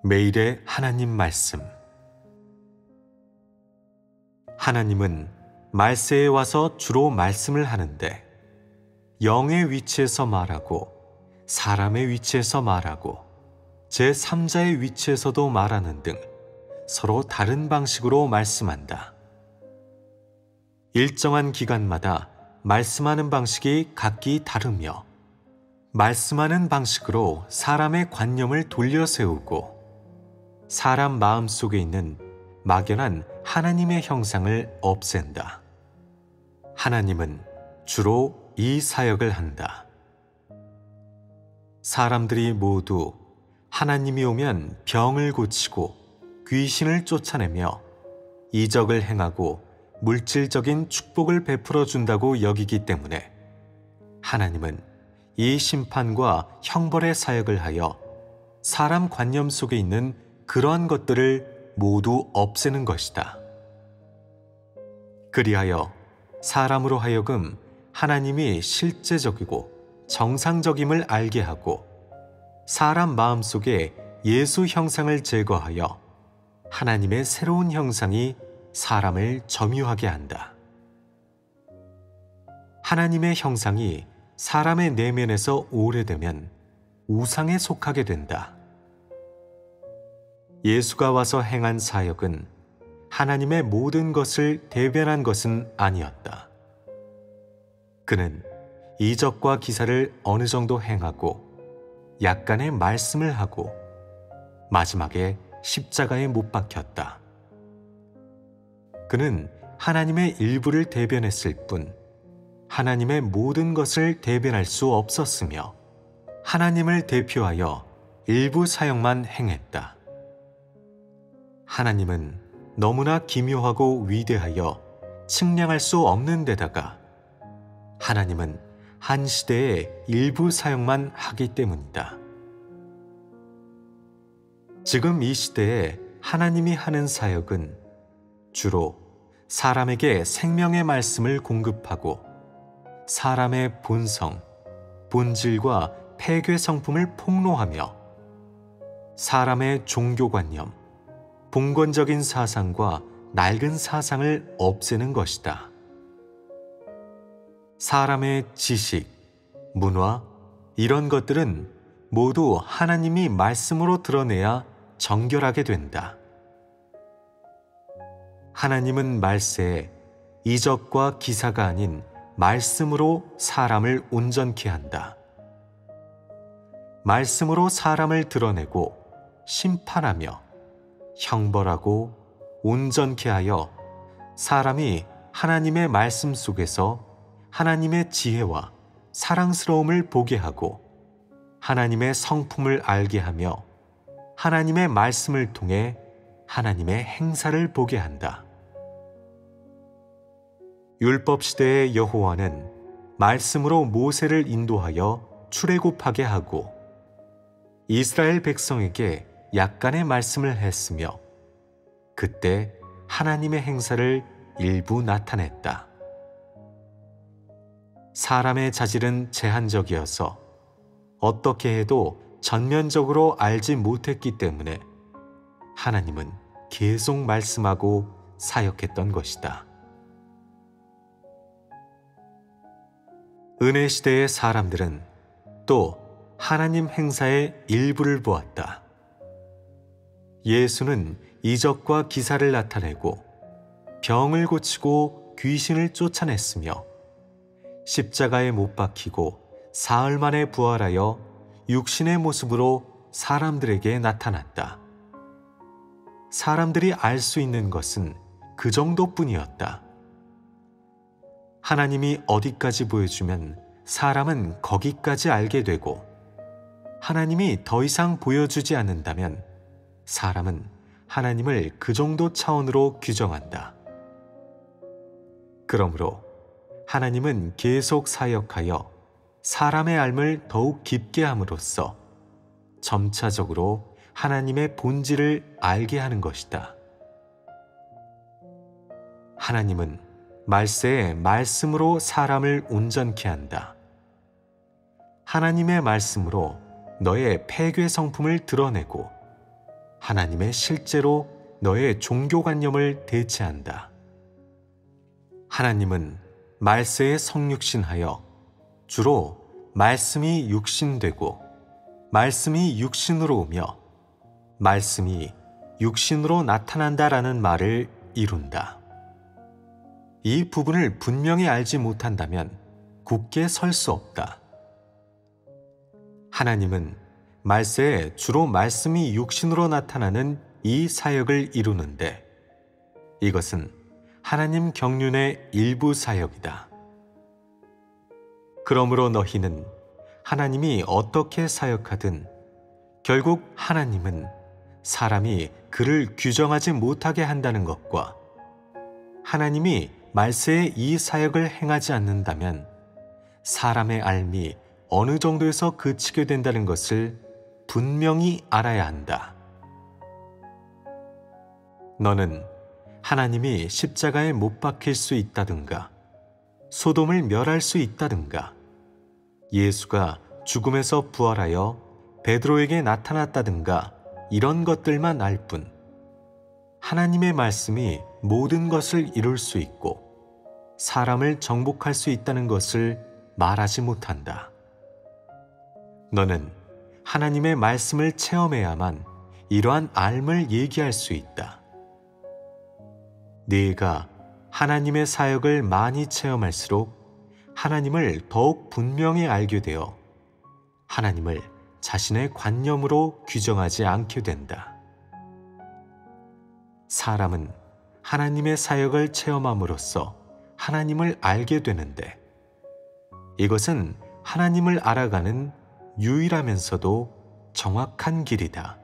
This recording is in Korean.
매일의 하나님 말씀. 하나님은 말세에 와서 주로 말씀을 하는데 영의 위치에서 말하고 사람의 위치에서 말하고 제3자의 위치에서도 말하는 등 서로 다른 방식으로 말씀한다. 일정한 기간마다 말씀하는 방식이 각기 다르며 말씀하는 방식으로 사람의 관념을 돌려 세우고 사람 마음 속에 있는 막연한 하나님의 형상을 없앤다. 하나님은 주로 이 사역을 한다. 사람들이 모두 하나님이 오면 병을 고치고 귀신을 쫓아내며 이적을 행하고 물질적인 축복을 베풀어 준다고 여기기 때문에 하나님은 이 심판과 형벌의 사역을 하여 사람 관념 속에 있는 그러한 것들을 모두 없애는 것이다. 그리하여 사람으로 하여금 하나님이 실제적이고 정상적임을 알게 하고 사람 마음속에 예수 형상을 제거하여 하나님의 새로운 형상이 사람을 점유하게 한다. 하나님의 형상이 사람의 내면에서 오래되면 우상에 속하게 된다. 예수가 와서 행한 사역은 하나님의 모든 것을 대변한 것은 아니었다. 그는 이적과 기사를 어느 정도 행하고 약간의 말씀을 하고 마지막에 십자가에 못 박혔다. 그는 하나님의 일부를 대변했을 뿐 하나님의 모든 것을 대변할 수 없었으며 하나님을 대표하여 일부 사역만 행했다. 하나님은 너무나 기묘하고 위대하여 측량할 수 없는 데다가 하나님은 한 시대에 일부 사역만 하기 때문이다. 지금 이 시대에 하나님이 하는 사역은 주로 사람에게 생명의 말씀을 공급하고 사람의 본성, 본질과 폐괴 성품을 폭로하며 사람의 종교관념, 봉건적인 사상과 낡은 사상을 없애는 것이다. 사람의 지식, 문화, 이런 것들은 모두 하나님이 말씀으로 드러내야 정결하게 된다. 하나님은 말세에 이적과 기사가 아닌 말씀으로 사람을 온전케 한다. 말씀으로 사람을 드러내고 심판하며 형벌하고 온전케 하여 사람이 하나님의 말씀 속에서 하나님의 지혜와 사랑스러움을 보게 하고 하나님의 성품을 알게 하며 하나님의 말씀을 통해 하나님의 행사를 보게 한다. 율법 시대의 여호와는 말씀으로 모세를 인도하여 출애굽하게 하고 이스라엘 백성에게 약간의 말씀을 했으며 그때 하나님의 행사를 일부 나타냈다. 사람의 자질은 제한적이어서 어떻게 해도 전면적으로 알지 못했기 때문에 하나님은 계속 말씀하고 사역했던 것이다. 은혜 시대의 사람들은 또 하나님 행사의 일부를 보았다. 예수는 이적과 기사를 나타내고 병을 고치고 귀신을 쫓아냈으며 십자가에 못 박히고 사흘 만에 부활하여 육신의 모습으로 사람들에게 나타났다. 사람들이 알 수 있는 것은 그 정도뿐이었다. 하나님이 어디까지 보여주면 사람은 거기까지 알게 되고 하나님이 더 이상 보여주지 않는다면 사람은 하나님을 그 정도 차원으로 규정한다. 그러므로 하나님은 계속 사역하여 사람의 알을 더욱 깊게 함으로써 점차적으로 하나님의 본질을 알게 하는 것이다. 하나님은 말세에 말씀으로 사람을 온전케 한다. 하나님의 말씀으로 너의 폐괴 성품을 드러내고 하나님의 실제로 너의 종교관념을 대체한다. 하나님은 말세에 성육신하여 주로 말씀이 육신되고 말씀이 육신으로 오며 말씀이 육신으로 나타난다라는 말을 이룬다. 이 부분을 분명히 알지 못한다면 굳게 설 수 없다. 하나님은 말세에 주로 말씀이 육신으로 나타나는 이 사역을 이루는데 이것은 하나님 경륜의 일부 사역이다. 그러므로 너희는 하나님이 어떻게 사역하든 결국 하나님은 사람이 그를 규정하지 못하게 한다는 것과 하나님이 말세에 이 사역을 행하지 않는다면 사람의 삶이 어느 정도에서 그치게 된다는 것을 분명히 알아야 한다. 너는 하나님이 십자가에 못 박힐 수 있다든가 소돔을 멸할 수 있다든가 예수가 죽음에서 부활하여 베드로에게 나타났다든가 이런 것들만 알 뿐 하나님의 말씀이 모든 것을 이룰 수 있고 사람을 정복할 수 있다는 것을 말하지 못한다. 너는 하나님의 말씀을 체험해야만 이러한 삶을 얘기할 수 있다. 네가 하나님의 사역을 많이 체험할수록 하나님을 더욱 분명히 알게 되어 하나님을 자신의 관념으로 규정하지 않게 된다. 사람은 하나님의 사역을 체험함으로써 하나님을 알게 되는데 이것은 하나님을 알아가는 유일하면서도 정확한 길이다.